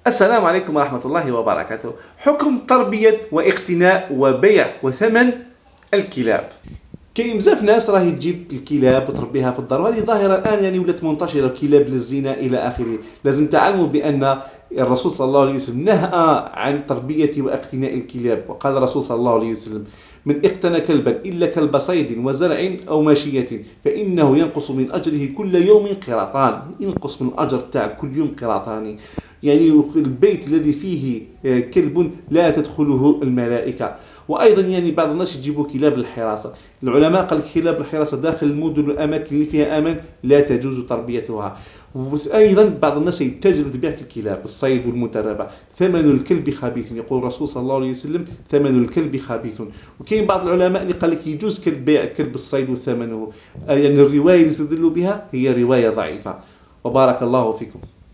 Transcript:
السلام عليكم ورحمة الله وبركاته. حكم تربية واقتناء وبيع وثمن الكلاب. كاين بزاف ناس راهي تجيب الكلاب وتربيها في الدار، وهذه ظاهرة الآن يعني ولات منتشرة، كلاب للزنا إلى آخره. لازم تعلموا بأن الرسول صلى الله عليه وسلم نهى عن تربية واقتناء الكلاب، وقال الرسول صلى الله عليه وسلم: من اقتنى كلبا إلا كلب صيد وزرع أو ماشية فإنه ينقص من أجره كل يوم قراطان. ينقص من الأجر تاع كل يوم قراطان. يعني البيت الذي فيه كلب لا تدخله الملائكة. وأيضا يعني بعض الناس يجيبوا كلاب للحراسة. العلماء قال كلاب الحراسة داخل المدن والأماكن اللي فيها أمان لا تجوز تربيتها. وأيضا بعض الناس يتجر ببيع الكلاب الصيد والمتربة. ثمن الكلب خبيث، يقول الرسول صلى الله عليه وسلم: ثمن الكلب خبيث. وكاين بعض العلماء اللي قال لك يجوز بيع كلب الصيد وثمنه. يعني الرواية اللي استدلوا بها هي رواية ضعيفة. وبارك الله فيكم.